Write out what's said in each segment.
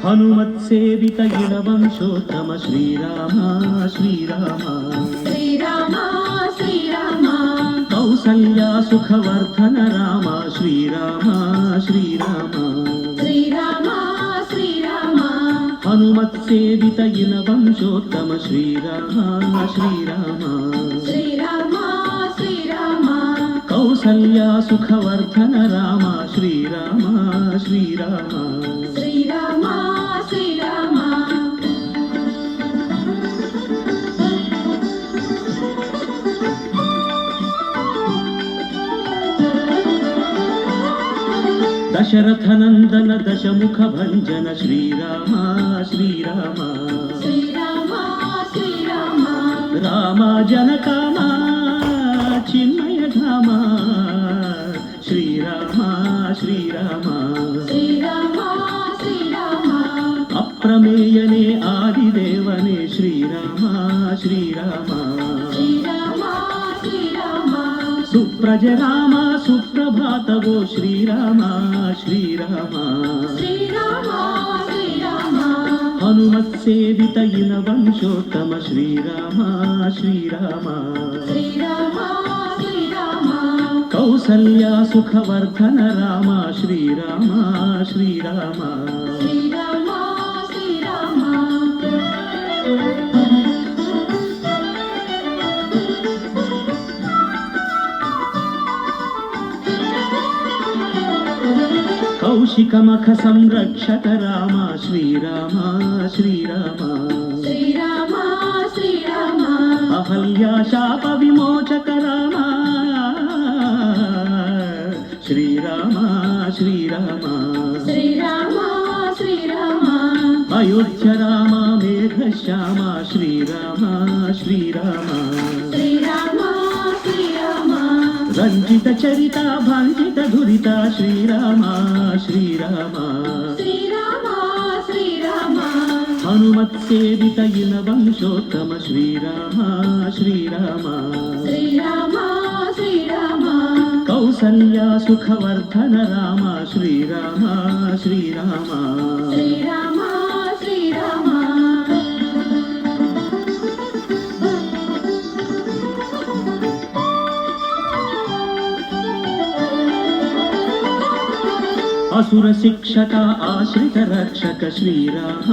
హనుమత్సేవిత ఇళవంశోత్తమ శ్రీరామ శ్రీరామ శ్రీరామ శ్రీరామ కౌసల్యా సుఖవర్ధన రామ శ్రీరామ శ్రీరామ శ్రీరామ శ్రీరామ హనుమత్సేవిత ఇళవంశోత్తమ శ్రీరామ శ్రీరామ శ్రీరామ శ్రీరామ కౌసల్యా సుఖవర్ధన రామ శ్రీరామ శ్రీరామ శ్రీరామ శ్రీరామ దశరథనందన దశముఖ భంజన శ్రీరామ శ్రీరామ శ్రీరామ శ్రీరామ రామ జనకామ చిన్మయ ధామ శ్రీరామ శ్రీరామ శ్రీరామ శ్రీరామ అప్రమేయనే ఆదిదేవనే శ్రీరామ శ్రీరామ శ్రీరామ శ్రీరామ సుప్రజ రామ సుప్రభాతవో శ్రీరామ శ్రీరామ శ్రీరామ శ్రీరామ హనుమత్సేవిత ఇళవంశోత్తమ శ్రీరామ శ్రీరామ శ్రీరామ శ్రీరామ కౌసల్యా సుఖవర్ధన రామ శ్రీరామ శ్రీరామ శ్రీరామ శ్రీరామ కౌశికమఖ సంరక్షక రామ శ్రీరామ శ్రీరామ శ్రీరామ శ్రీరామ అహల్యా శాప విమోచక రామ శ్రీరామ శ్రీరామ శ్రీరామ శ్రీరామ అయోధ్య రామ మేఘశ్యామ శ్రీరామ శ్రీరామ శ్రీరామ శ్రీరామ రంజిత చరిత భాంజిత ధురిత శ్రీరామ శ్రీరామ శ్రీరామ శ్రీరామ హనుమత్సేవిత ఇళవంశోత్తమ శ్రీరామ శ్రీరామ శ్రీరామ శ్రీరామ కౌసల్యా సుఖవర్ధన రామ శ్రీరామ శ్రీరామ శ్రీరామ శ్రీరామ అసుర శిక్షక ఆశ్రిత రక్షక శ్రీరామ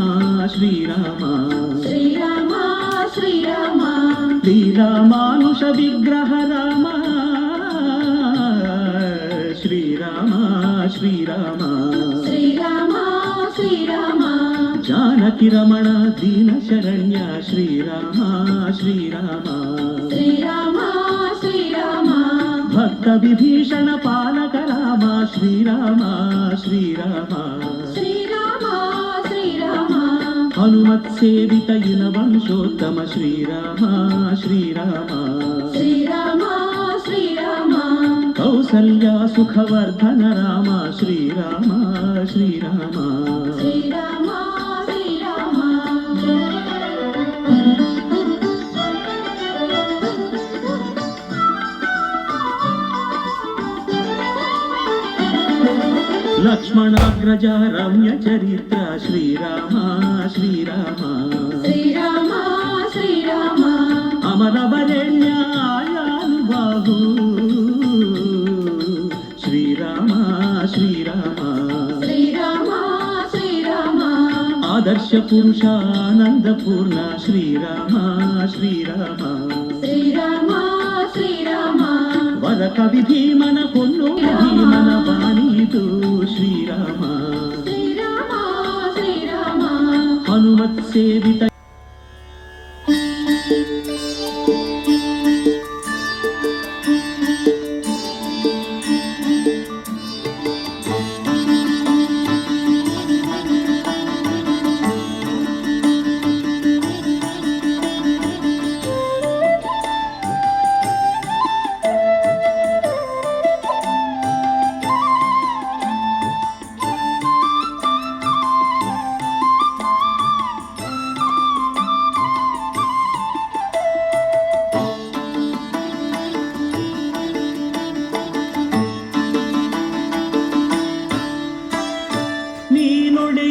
శ్రీరామ శ్రీరామ శ్రీరామ లీలామానుష విగ్రహ రామ శ్రీరామ శ్రీరామ శ్రీరామ శ్రీరామ జానకి రమణ దీన శరణ్య శ్రీరామ శ్రీరామ శ్రీరామ శ్రీరామ భక్త విభీషణ పాలక రామ శ్రీరామ శ్రీరామ శ్రీరామ శ్రీరామ హనుమత్సేవిత ఇళవంశోత్తమ శ్రీరామ శ్రీరామ శ్రీరామ శ్రీరామ కౌసల్యా సుఖవర్ధన రామ శ్రీరామ శ్రీరామ శ్రీరామ శ్రీరామ లక్ష్మణాగ్రజ రమ్య చరిత్ర శ్రీరామ శ్రీరామ శ్రీరామ శ్రీరామ అమరవరేణ్యాయానుబాహు శ్రీరామ శ్రీరామ శ్రీరామ శ్రీరామ ఆదర్శ పురుషానందపూర్ణ శ్రీరామ శ్రీరామ శ్రీరామ శ్రీరామ వర కవి భీమన కొల్లు భీమన బాణీతు శ్రీరామ శ్రీరామ శ్రీరామ హనుమత్సేవిత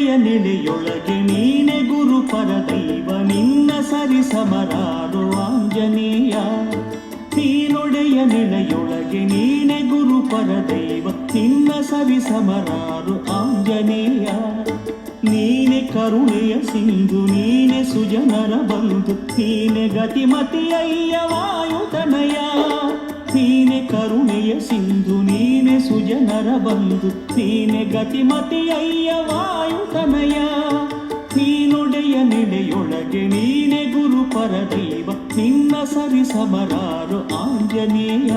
ನೀನೊಡೆಯ ನೆಲೆಯೊಳಗೆ ನೀನೆ ಗುರು ಪರದೈವ ನಿನ್ನ ಸರಿ ಸಮರಾರು ಆಂಜನೇಯ ನೀನೊಡೆಯ ನೆಲೆಯೊಳಗೆ ನೀನೆ ಗುರು ಪರದೈವ ನಿನ್ನ ಸರಿ ಸಮರಾರು ಆಂಜನೇಯ ನೀನೆ ಕರುಣೆಯ ಸಿಂಧು ನೀನೆ ಸುಜನರ ಬಂಧು ನೀನೆ ಗತಿಮತಿಯಯ್ಯ ವಾಯುತನಯ ನೀನೆ ಕರುಣೆಯ ಸಿಂಧು ನೀನೆ ಸುಜನರ ಬಂಧು ನೀನೆ ಗತಿಮತಿಯಯ್ಯ ವಾಯುತನಯ ನೀನೊಡೆಯ ನೆಲೆಯೊಳಗೆ ನೀನೆ ಗುರು ಪರದೈವ ನಿನ್ನ ಸರಿ ಸಮರಾರು ಆಂಜನೇಯ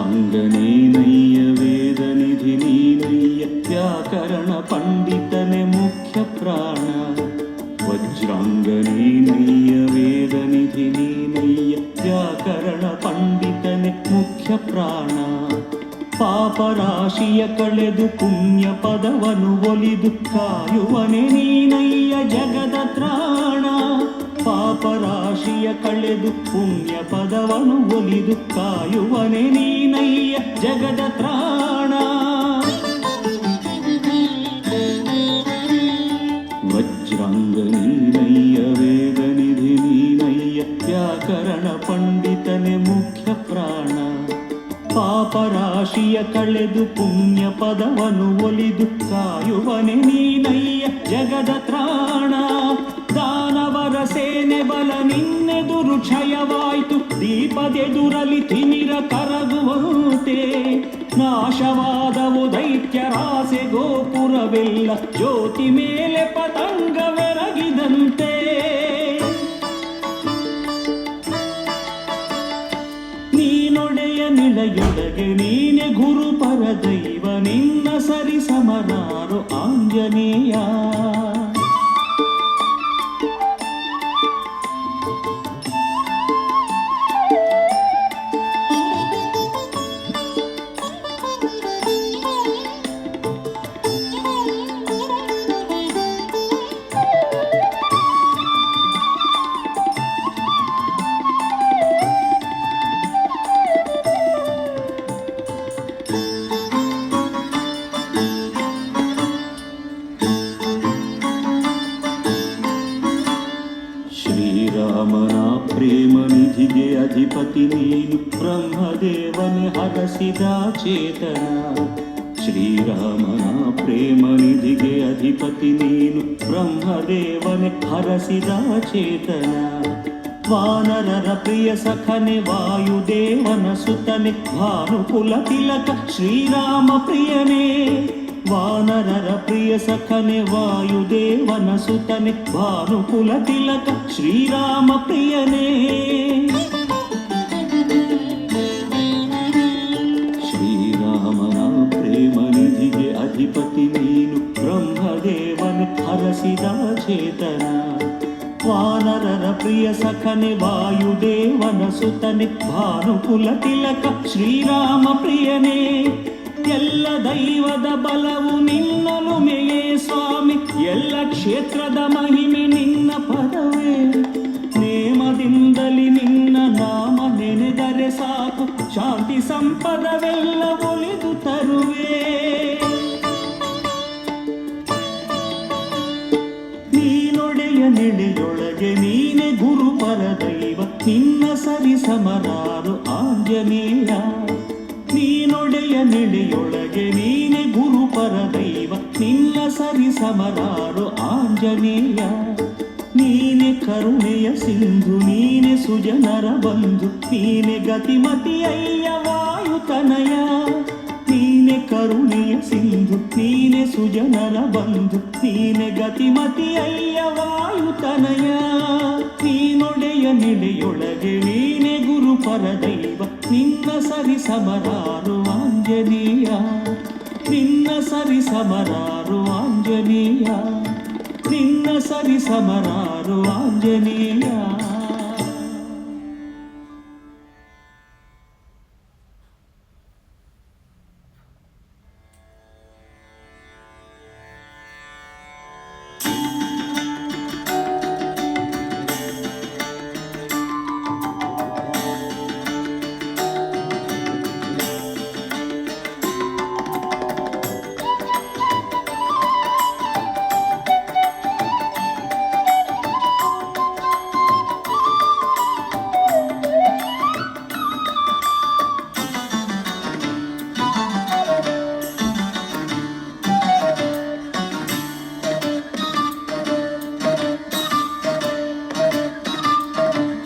ವಜ್ರಾಂಗನೇನಯ್ಯ ವೇದನಿಧಿ ನೀನಯ್ಯ ವ್ಯಾಕರಣ ಪಂಡಿತನೆ ಮುಖ್ಯ ಪ್ರಾಣ ವಜ್ರಾಂಗನೇನಯ್ಯ ವೇದನಿಧಿ ನೀನಯ್ಯ ವ್ಯಾಕರಣ ಪಂಡಿತನೆ ಮುಖ್ಯ ಪ್ರಾಣ ಪಾಪರಾಶಿಯ ಕಳೆದು ಪುಣ್ಯ ಪದವನು ಒಲಿದು ಕಾಯುವನೆ ನೀನಯ್ಯ ಜಗದ ತ್ರಾಣ ಪಾಪರಾಶಿಯ ಕಳೆದು ಪುಣ್ಯ ಪದವನು ಒಲಿದು ಕಾಯುವನೆ ನೀನಯ್ಯ ಜಗದ ತ್ರಾಣ ವಜ್ರಾಂಗ ನೀನಯ್ಯ ವೇದನಿಧಿ ನೀನಯ್ಯ ವ್ಯಾಕರಣ ಪಂಡಿತನೆ ಮುಖ್ಯ ಪ್ರಾಣ ಪಾಪರಾಶಿಯ ಕಳೆದು ಪುಣ್ಯ ಪದವನು ಒಲಿದು ಕಾಯುವನೆ ನೀನಯ್ಯ ಜಗದ ತ್ರಾಣ ದಾನವರ ಸೇನೆ ಬಲ ನಿನ್ನೆದುರು ಕ್ಷಯವಾಯ್ತು ದೀಪದೆದುರಲಿ ತಿಮಿರ ಕರಗುವಂತೆ ನಾಶವಾದವು ದೈತ್ಯರಾಸೆ ಗೋಪುರವೆಲ್ಲ ಜ್ಯೋತಿ ಮೇಲೆ ಪತಂಗವೆರಗಿದಂತೆ ನೀನೊಡೆಯ ನಿಲಯೊಳಗೆ ನೀನೆ ಗುರು ಪರದೈವ ನಿನ್ನ ಸರಿ ಸಮರಾರು ಆಂಜನೇಯ ಶ್ರೀರಾಮನ ಪ್ರೇಮ ನಿಧಿಗೆ ಅಧಿಪತಿ ನೀನು ಬ್ರಹ್ಮದೇವನೇ ಹರಸಿದ ಚೇತನ ಶ್ರೀರಾಮನ ಪ್ರೇಮ ನಿಧಿಗೆ ಅಧಿಪತಿ ನೀನು ಬ್ರಹ್ಮದೇವನೇ ಹರಸಿದ ಚೇತನ ವಾನರರ ಪ್ರಿಯ ಸಖನೆ ವಾಯುದೇವನ ಸುತನೆ ಭಾನುಕುಲ ತಿಲಕ ಶ್ರೀರಾಮ ಪ್ರಿಯನೇ ವಾನರರ ಪ್ರಿಯ ಸಖನೆ ವಾಯುದೇವನ ಸುತನೆ ಭಾನುಕುಲ ತಿಲಕ ಶ್ರೀರಾಮ ಪ್ರಿಯನೇ ಶ್ರೀರಾಮನ ಪ್ರೇಮ ನಿಧಿಗೆ ಅಧಿಪತಿ ನೀನು ಬ್ರಹ್ಮದೇವನ ಹರಸಿದ ಚೇತನ ವಾನರರ ಪ್ರಿಯ ಸಖನೆ ವಾಯುದೇವನ ಸುತನೆ ಭಾನುಕುಲ ತಿಲಕ ಶ್ರೀರಾಮ ಪ್ರಿಯನೇ ಎಲ್ಲ ದೈವದ ಬಲವು ನಿನ್ನಲುಮೆಯೇ ಸ್ವಾಮಿ ಎಲ್ಲ ಕ್ಷೇತ್ರದ ಮಹಿಮೆ ನಿನ್ನ ಪದವೇ ನೇಮದಿಂದಲಿ ನಿನ್ನ ನಾಮ ನೆನೆದರೆ ಸಾಕು ಶಾಂತಿ ಸಂಪದವೆಲ್ಲ ಒಲಿದು ತರುವೆ ನೀನೊಡೆಯ ನೆಲೆಯೊಳಗೆ ನೀನೆ ಗುರು ಪರದೈವ ನಿನ್ನ ಸರಿ ಸಮರಾರು ಆಂಜನೇಯ ನೀನೊಡೆಯ ನೆಲೆಯೊಳಗೆ ನೀನೆ ಗುರು ಪರದೈವ ನಿನ್ನ ಸರಿ ಸಮರಾರು ಆಂಜನೇಯ ನೀನೆ ಕರುಣೆಯ ಸಿಂಧು ನೀನೆ ಸುಜನರ ಬಂಧು ನೀನೆ ಗತಿಮತಿಯಯ್ಯ ವಾಯುತನಯ ನೀನೆ ಕರುಣೆಯ ಸಿಂಧು ನೀನೆ ಸುಜನರ ಬಂಧು ನೀನೆ ಗತಿಮತಿಯಯ್ಯ ವಾಯುತನಯ ನೀನೊಡೆಯ ನೆಲೆಯೊಳಗೆ ನೀನೆ ಗುರು ಪರದೈವ ನಿನ್ನ ಸರಿ ಸಮರಾರು ಆಂಜನೇಯ ಸರಿ ಸಮರಾರು ಆಂಜನೇಯ, ನಿನ್ನ ಸರಿ ಸಮರಾರು ಆಂಜನೇಯ.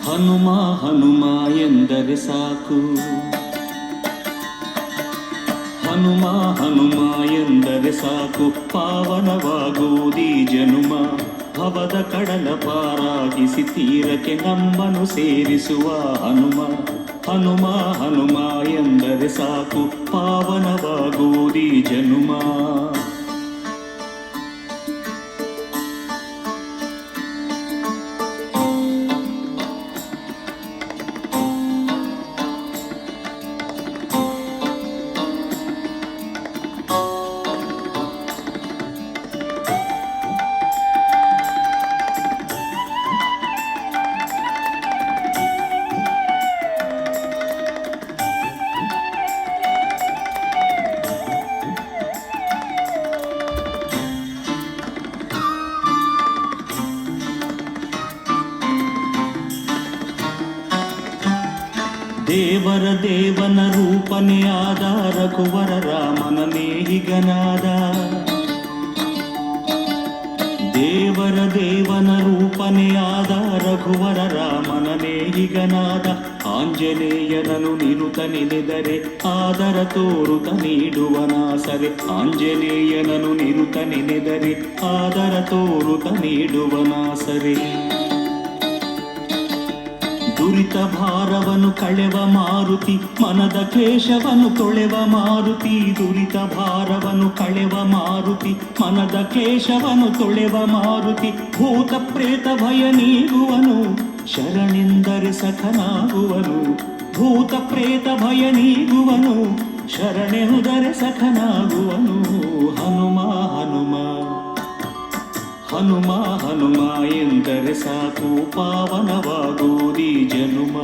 ಹನುಮ ಹನುಮ ಎಂದರೆ ಸಾಕು, ಹನುಮ ಹನುಮ ಎಂದರೆ ಸಾಕು, ಪಾವನವಾಗುವುದೀ ಜನುಮ. ಭವದ ಕಡಲ ಪಾರಾಗಿಸಿ ತೀರಕ್ಕೆ ನಮ್ಮನ್ನು ಸೇರಿಸುವ ಹನುಮ. ಹನುಮ ಹನುಮ ಎಂದರೆ ಸಾಕು, ಪಾವನವಾಗುವುದೀ ಜನುಮ. ದೇವರ ದೇವನ ರೂಪನೇ ಆದ ರಘುವರ ರಾಮನ ನೇಹಿಗನಾದ. ದೇವರ ದೇವನ ರೂಪನೇ ಆದ ರಘುವರ ರಾಮನ ನೇಹಿಗನಾದ. ಆಂಜನೇಯನನು ನಿರುತ ನೆನೆದರೆ ಆದರ ತೋರುತ ನೀಡುವನಾಸರೆ. ಆಂಜನೇಯನನು ನಿರುತ ನೆನೆದರೆ ಆದರ ತೋರುತ ನೀಡುವನಾಸರೆ. ದುರಿತ ಭಾರವನು ಕಳೆವ ಮಾರುತಿ, ಮನದ ಕ್ಲೇಶವನ್ನು ತೊಳೆವ ಮಾರುತಿ. ದುರಿತ ಭಾರವನು ಕಳೆವ ಮಾರುತಿ, ಮನದ ಕ್ಲೇಶವನ್ನು ತೊಳೆವ ಮಾರುತಿ. ಭೂತ ಪ್ರೇತ ಭಯ ನೀಗುವನು, ಶರಣೆಂದರೆ ಸಖನಾಗುವನು. ಭೂತ ಪ್ರೇತ ಭಯ ನೀಗುವನು, ಶರಣೆಂದರೆ ಸಖನಾಗುವನು. ಹನುಮ ಹನುಮ ಹನುಮ ಹನುಮ ಎಂದರೆ ಸಾಕು, ಪಾವನವಾಗುವುದೀ ಜನುಮ.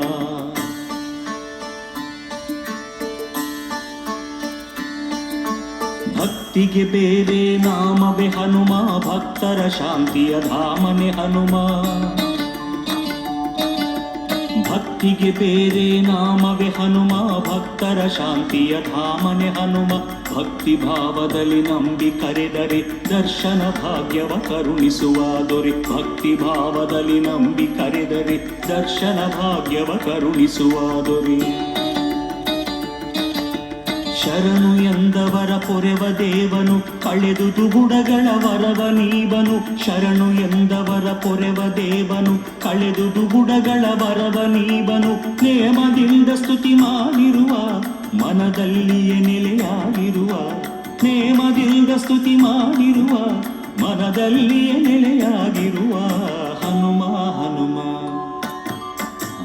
ಭಕ್ತಿಗೆ ಬೇರೆ ನಾಮವೇ ಹನುಮ, ಭಕ್ತರ ಶಾಂತಿಯ ಧಾಮನೆ ಹನುಮ. ಭಕ್ತಿಗೆ ಬೇರೆ ನಾಮವೇ ಹನುಮ, ಭಕ್ತರ ಶಾಂತಿಯ ಧಾಮನೆ ಹನುಮ. ಭಕ್ತಿ ಭಾವದಲ್ಲಿ ನಂಬಿ ಕರೆದರೆ ದರ್ಶನ ಭಾಗ್ಯವ ಕರುಣಿಸುವ ದೊರೆ. ಭಕ್ತಿ ಭಾವದಲ್ಲಿ ನಂಬಿ ಕರೆದರೆ ದರ್ಶನ ಭಾಗ್ಯವ ಕರುಣಿಸುವ ದೊರೆ. ಶರಣು ಎಂದವರ ಪೊರೆವ ದೇವನು, ಕಳೆದು ದುಗುಡಗಳ ವರವ ನೀವನು. ಶರಣು ಎಂದವರ ಪೊರೆವ ದೇವನು, ಕಳೆದು ದುಗುಡಗಳ ವರವ ನೀವನು. ನೇಮದಿಂದ ಸ್ತುತಿ ಮಾಡಿರುವ, ಮನದಲ್ಲಿಯೇ ನೆಲೆಯಾಗಿರುವ. ನೇಮದಿಂದ ಸ್ತುತಿ ಮಾಡಿರುವ, ಮನದಲ್ಲಿಯೇ ನೆಲೆಯಾಗಿರುವ. ಹನುಮ ಹನುಮ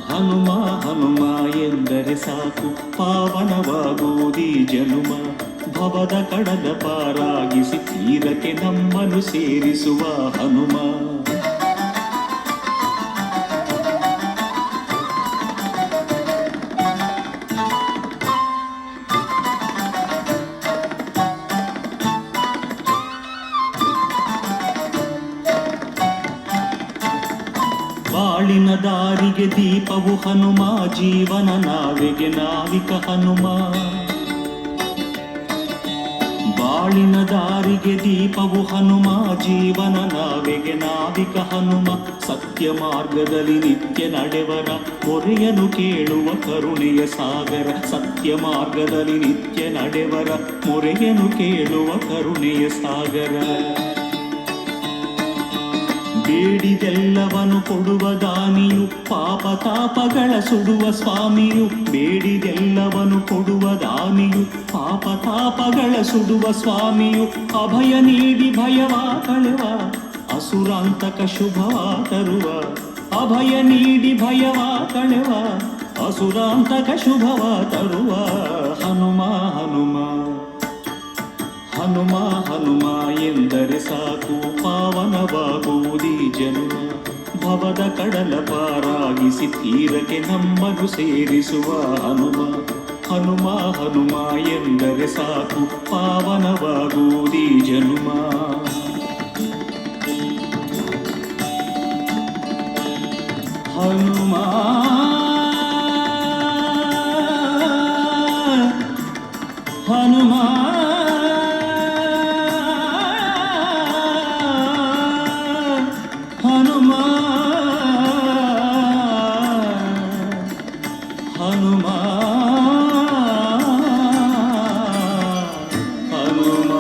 ಹನುಮ ಹನುಮ ಎಂದರೆ ಸಾಕು, ಪಾವನವಾಗುವುದೀ ಜನುಮ. ಭವದ ಕಡಲ ಪಾರಾಗಿಸಿ ತೀರಕ್ಕೆ ನಮ್ಮನ್ನು ಸೇರಿಸುವ ಹನುಮ. ಬಾಳಿನ ದಾರಿಗೆ ದೀಪವು ಹನುಮ, ಜೀವನ ನಾವೆಗೆ ನಾವಿಕ ಹನುಮ. ಬಾಳಿನ ದಾರಿಗೆ ದೀಪವು ಹನುಮ, ಜೀವನ ನಾವೆಗೆ ನಾವಿಕ ಹನುಮ. ಸತ್ಯ ಮಾರ್ಗದಲ್ಲಿ ನಿತ್ಯ ನಡೆವರ ಮೊರೆಯನು ಕೇಳುವ ಕರುಣೆಯ ಸಾಗರ. ಸತ್ಯ ಮಾರ್ಗದಲ್ಲಿ ನಿತ್ಯ ನಡೆವರ ಮೊರೆಯನು ಕೇಳುವ ಕರುಣೆಯ ಸಾಗರ. ಬೇಡಿದೆಲ್ಲವನು ಕೊಡುವ ದಾನಿಯು, ಪಾಪ ತಾಪಗಳ ಸುಡುವ ಸ್ವಾಮಿಯು. ಬೇಡಿದೆಲ್ಲವನು ಕೊಡುವ ದಾನಿಯು, ಪಾಪ ತಾಪಗಳ ಸುಡುವ ಸ್ವಾಮಿಯು. ಅಭಯ ನೀಡಿ ಭಯವ ಕಳೆವ, ಅಸುರಾಂತಕ ಶುಭವ ತರುವ. ಅಭಯ ನೀಡಿ ಭಯವ ಕಳೆವ, ಅಸುರಾಂತಕ ಶುಭವ ತರುವ. ಹನುಮ ಹನುಮ ಹನುಮ ಹನುಮ ಎಂದರೆ ಸಾಕು, ಪಾವನವಾಗುವುದೀ ಜನ್ಮ. ಭವದ ಕಡಲ ಪಾರಾಗಿಸಿ ತೀರಕ್ಕೆ ನಮ್ಮನ್ನು ಸೇರಿಸುವ ಹನುಮ. ಹನುಮ ಹನುಮ ಎಂದರೆ ಸಾಕು, ಪಾವನವಾಗುವುದೀ ಜನ್ಮ. ಹನುಮ ಹನುಮ ಹನುಮ ಹನುಮ ಹನುಮ.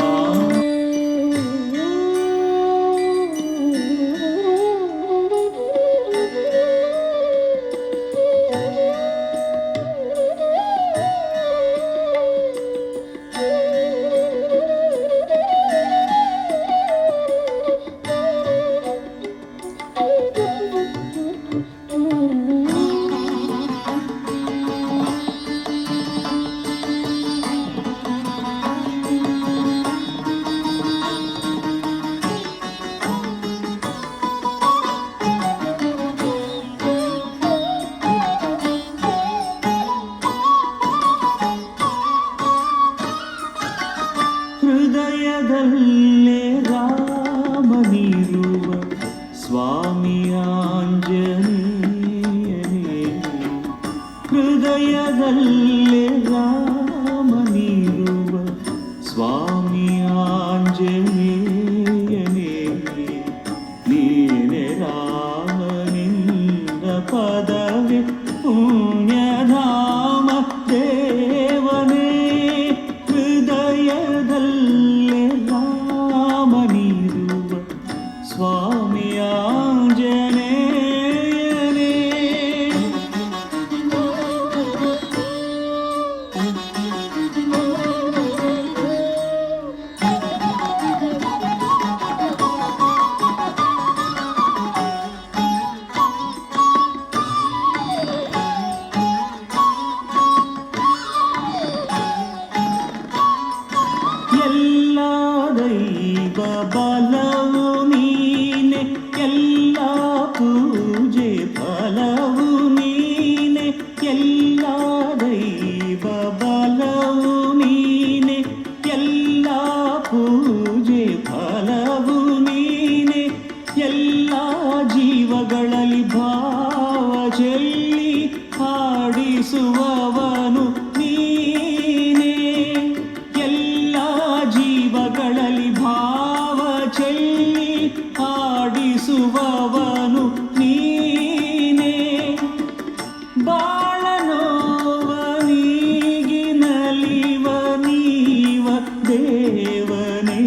ಹೃದಯದಲ್ಲೇ ರಾಮನಿರುವ ಸ್ವಾಮಿ ಆಂಜನೇಯನೇ. ಹೃದಯದಲ್ಲೇ ರಾಮನಿರುವ ಸ್ವಾಮಿ ಆಂಜನೇಯನೇ. ನೀನೆ ರಾಮನಿಂದ ಪದವಿ ಪುಣ್ಯಧಾಮ ದೇವನೇ. ಹೃದಯದಲ್ಲೇ ರಾಮನಿರುವ ಸ್ವಾಮಿ ಆಂಜನೇಯನೇ. ಎಲ್ಲ ದೈವ ಬಲವು ನೀನೆ, ಎಲ್ಲ ಪೂಜೆ ಫಲವು ನೀನೆ. ಎಲ್ಲ ದೈವ ಬಲವು ನೀನೆ, ಎಲ್ಲ ಪೂಜೆ ಫಲವು ನೀನೆ. ಎಲ್ಲ ಜೀವಗಳಲ್ಲಿ ಭಾವ ಚೆಲ್ಲಿ ಹಾಡಿಸುವವನು ನೀನೆ. ಎಲ್ಲ ಜೀವಗಳಲ್ಲಿ ಭಾವ ಚೆಲ್ಲಿ ಹಾಡಿಸುವವನು ನೀನೆ. ಬಾಳನೋವ ನೀಗಿ ನಲಿವ ನೀವ ದೇವನೇ.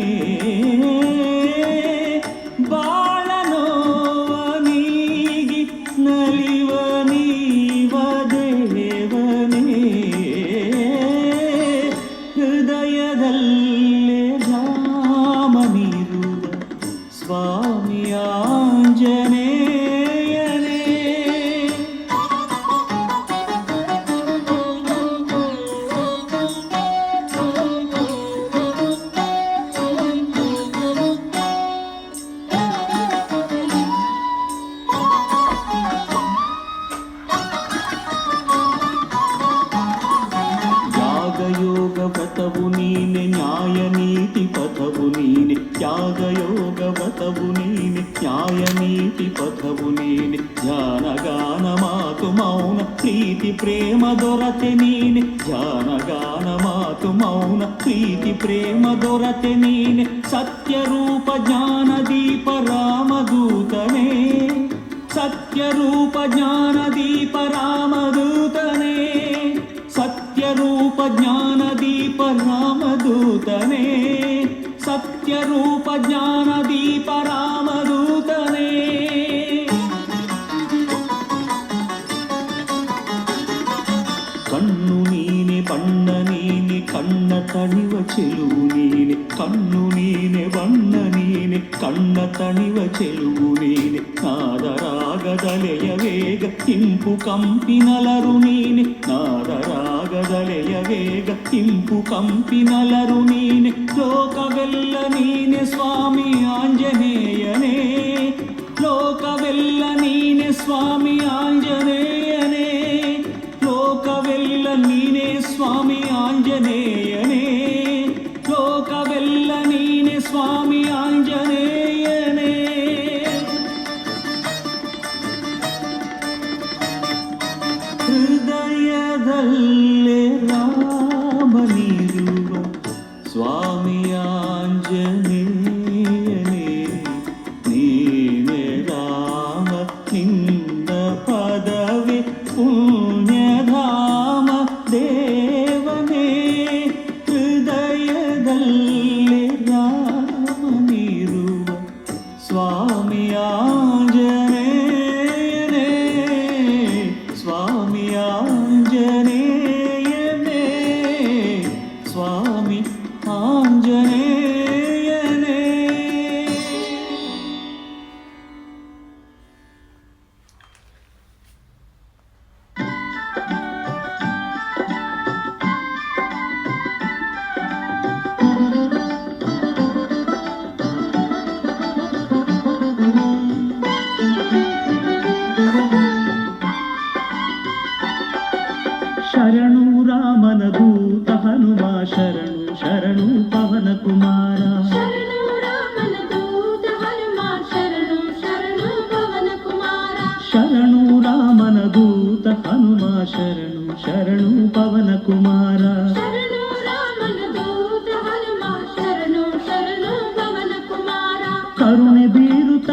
ಬಾಳನೋವ ನೀಗಿ ನಲಿವ ನೀವ ದೇವನೇ. ಹೃದಯದಲ್ಲೇ ರಾಮನಿರುವ ಸ್ವಾಮಿ ಆಂಜನೇಯನೇ. ಯಾಗಯೋಗ ವ್ರತವು ನೀನೆ, ನ್ಯಾಯ ನೀತಿ ಪಥವು ನೀನೆ. ಯಾಗಯೋಗ ವ್ರತವು ನೀನೆ, ನ್ಯಾಯ ನೀತಿ ಪಥವು ನೀನೆ. ಧ್ಯಾನ ಗಾನ ಮಾತು ಮೌನ ಪ್ರೀತಿ ಪ್ರೇಮ ದೊರತೆ ನೀನೆ. ಧ್ಯಾನ ಗಾನ ಮಾತು ಮೌನ ಪ್ರೀತಿ ಪ್ರೇಮ ದೊರತೆ ನೀನೆ. ಸತ್ಯರೂಪ ಜ್ಞಾನ ದೀಪ ರಾಮದೂತನೇ. ಸತ್ಯರೂಪ ಜ್ಞಾನ ದೀಪ ರಾಮದೂತನೇ. ಸತ್ಯರೂಪ ಜ್ಞಾನ ದೀಪ ರಾಮದೂತನೇ. ಸತ್ಯರೂಪ ಜ್ಞಾನ ದೀಪ ರಾಮದೂತನೇ. ಚೆಲುವು ನೀನೆ, ಕಣ್ಣು ನೀನೆ ಬಣ್ಣ ನೀನೆ, ಕಣ್ಣ ತಣಿವ ಚೆಲುವು ನೀನೆ, ನಾದರಾಗದಲೆಯ ವೇಗ ಇಂಪು ಕಂಪಿನಲರು ನೀನೆ, ನಾದರಾಗದಲೆಯ ವೇಗ ಇಂಪು ಕಂಪಿನಲರು ನೀನೆ, ಲೋಕವೆಲ್ಲ ನೀನೆ ಸ್ವಾಮಿ ಆಂಜನೇಯನೇ, ಲೋಕವೆಲ್ಲ ನೀನೆ ಸ್ವಾಮಿ ಆಂಜನೇಯನೇ, ಲೋಕವೆಲ್ಲ ನೀನೆ ಸ್ವಾಮಿ ಆಂಜನೇಯನೇ, ಲೋಕವೆಲ್ಲ ನೀನೆ ಸ್ವಾಮಿ ಆಂಜನೇಯನೇ. ಹೃದಯದಲ್ಲೇ ರಾಮನಿರುವ ಸ್ವಾಮಿ ಆಂಜನೇಯನೇ, ನೀನೆ ರಾಮ ನಿನ್ನ ಪದವೇ ಪುಣ್ಯಧಾಮ ದೇವನೇ, ಹೃದಯದಲ್ಲೇ ರಾಮನಿರುವ ಸ್ವಾಮಿ ಆಂಜನೇಯನೇ, ಸ್ವಾಮಿ ಆಂಜನೇಯನೇ, ಸ್ವಾಮಿ ಆಂಜನೇಯನೇ. ಶರಣು ರಾಮನ ದೂತ ಹನುಮ, ಶರಣು ಶರಣು ಪವನ ಕುಮಾರ, ಶರಣು ರಾಮನ ದೂತ ಹನುಮ, ಶರಣು ಶರಣು ಪವನ ಕುಮಾರ, ಶರಣು ರಾಮನ ದೂತ ಹನುಮ, ಶರಣು ಶರಣು ಪವನ ಕುಮಾರ, ಶರಣು ರಾಮನ ದೂತ ಹನುಮ, ಶರಣು ಶರಣು ಪವನ ಕುಮಾರ, ಕರುಣೆ ಬೀರುತ್ತ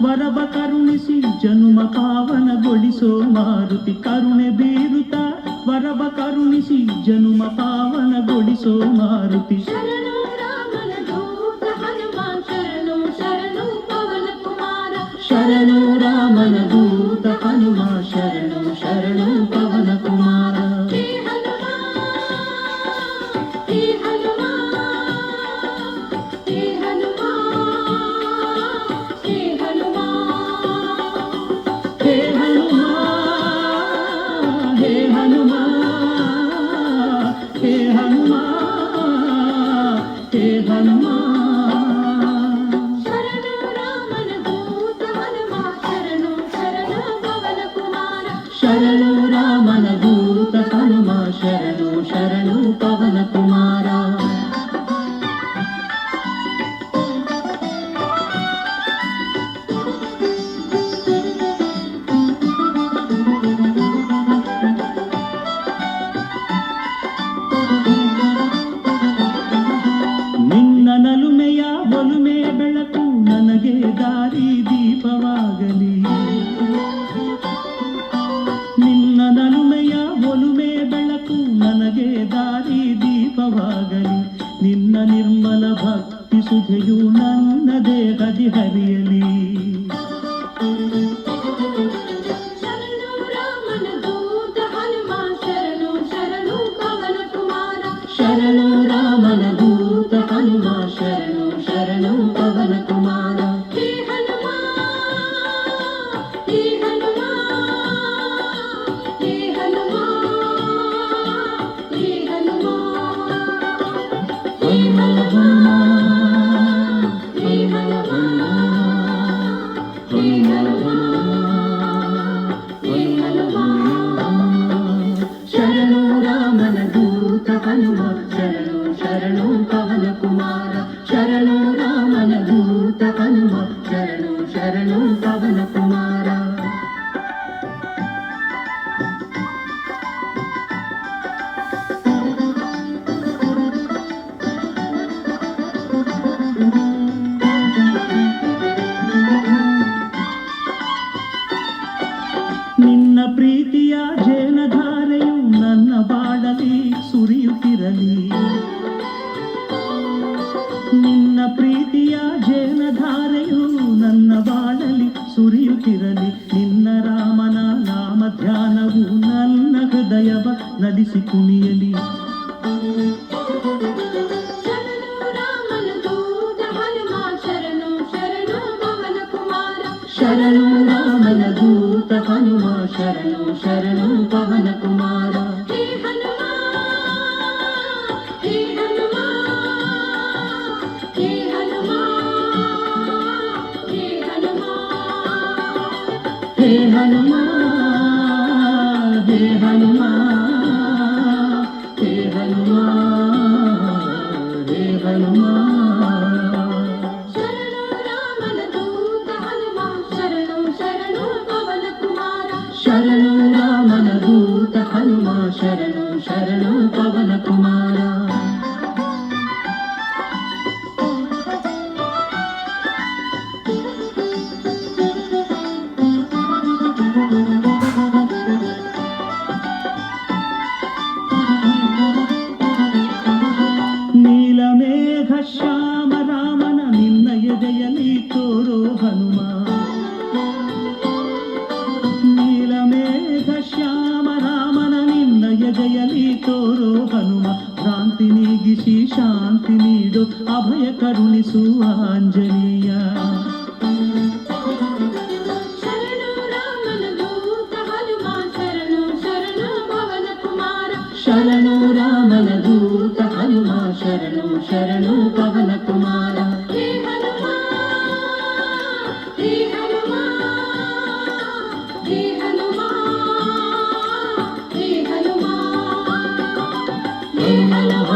ವರವ ಕರುಣಿಸಿ ಜನುಮ ಪಾವನಗೊಳಿಸೋ ಮಾರುತಿ, ಕರುಣೆ ಬೀರುತ್ತ ವರವ ಕರುಣಿಸಿ ಜನುಮ ಪಾವನಗೊಳಿಸೋ ಮಾರುತಿ, ಶರಣು ರಾಮನ ದೂತ ಹನುಮ, ಶರಣು ಶರಣು ಪವನ ಕುಮಾರ, ಶರಣು ರಾಮನ ದೂತ ಹನುಮ, ಶರಣು ಶರಣು ಪವನ ಕುಮಾರ. ಹೇ ಹನುಮ, ಹೇ ಹನುಮ, ಹೇ ಹನುಮ, ಹೇ ಹನುಮ, ಹೇ ಹನುಮ, ಹೇ ಹನುಮ, ಹೇ ಹನುಮ, ಹೇ ಹನುಮ. ಶರಣು ರಾಮನ ದೂತ ಹನುಮ, ಶರಣು ಶರಣು ಪವನ ಕುಮಾರ, ಶರಣು ರಾಮನ ದೂತ ಹನುಮ, ಶರಣು ಶರಣು ಪವನ ಕುಮಾರ. ನಿನ್ನ ನಲುಮೆಯ ಒಲುಮೆ ಬೆಳಕು ನನಗೆ ದಾರಿ ದೀಪವಾಗಲಿ, ನಿನ್ನ ನಲುಮೆಯ ಒಲುಮೆ ಬೆಳಕು ನನಗೆ ದಾರಿ ದೀಪವಾಗಲಿ, ನಿನ್ನ ನಿರ್ಮಲ ಭಕ್ತಿ ಸುಧೆಯು ನನ್ನ ದೇಹದಿ ಹರಿಯಲಿ. ಶರಣು ರಾಮನ ದೂತ ಹನುಮ, ಶರಣು ಶರಣು ಪವನ ಕುಮಾರ, ಶರಣು ರಾಮನ ದೂತ ಹನುಮ, ಶರಣು ಶರಣು ಪವನ ಕುಮಾರ. ಹೇ ಹನುಮ, ಹೇ ಹನುಮ, ಹೇ ಹನುಮ, ಹೇ ಹನುಮ, ಹೇ ಹನುಮ, ಹೇ ಹನುಮ, ಹೇ ಹನುಮ, ಹೇ ಹನುಮ. ಶರಣು ರಾಮನ ದೂತ ಹನುಮ, ಶರಣು ಶರಣು ಪವನ ಕುಮಾರ, ಶರಣು ರಾಮನ ದೂತ ಹನುಮ, ಶರಣು ಶರಣು ಪವನ ಕುಮಾರ. ನಿನ್ನ ಪ್ರೀತಿಯ ಜೇನಧಾರೆಯು ನನ್ನ ಬಾಳಲಿ ಸುರಿಯುತ್ತಿರಲಿ, ನಿನ್ನ ಪ್ರೀತಿಯ ಜೇನಧಾರೆಯು ನನ್ನ ಬಾಳಲಿ ಸುರಿಯುತ್ತಿರಲಿ, ನಿನ್ನ ರಾಮನ ನಾಮ ಧ್ಯಾನವು ನನ್ನ ಹೃದಯವ ನಲಿಸಿ ಕುಣಿಯಲಿ. ಶರಣು ಶರಣು ರಾಮನ ದೂತ ಹನುಮ ಶರಣು ಶರಣು ಪವನ ಕುಮಾರ ಹೇ ಹನುಮ ಹೇ ಹನುಮ ಹೇ ಹನುಮ ಹೇ ಹನುಮ ಹೇ ಹನುಮ ಹೇ ಹನುಮ ಹೇ ಹನುಮ ಹೇ ಹನುಮ ಶರಣು ರಾಮನ ದೂತ ಹನುಮ ಶರಣು ಶರಣು ಪವನ ಕುಮಾರ ಶರಣು ರಾಮನ ದೂತ ಹನುಮ ಶರಣು ಶರಣು ಪವನ ಕುಮಾರ ನೀಲಮೇಘ ಶ್ಯಾಮ ರಾಮನ ನಿನ್ನ ಎದೆಯಲ್ಲಿ ತೋರೋ ಹನುಮ ನೀಲಮೇಘ ಶ್ಯಾಮ ರಾಮನ ನಿನ್ನ ಎದೆಯಲ್ಲಿ ತೋರೋ ಹನುಮ ಭ್ರಾಂತಿ ನೀಗಿಸಿ ಶಾಂತಿ ನೀಡು ಅಭಯ ಕರುಣಿಸುವ ಆಂಜನೇಯ ಶರಣು ರಾಮನ ದೂತ ಹನುಮ ಶರಣು ಶರಣು ಪವನ ಕುಮಾರ ಶರಣು ರಾಮನ ದೂತ ಹನುಮ ಶರಣು ಶರಣು ಪವನ ಕುಮಾರ ಹೇ ಹನುಮ ಹೇ ಹನುಮ ಹೇ ಹನುಮ ಹೇ ಹನುಮ ಹೇ ಹನುಮ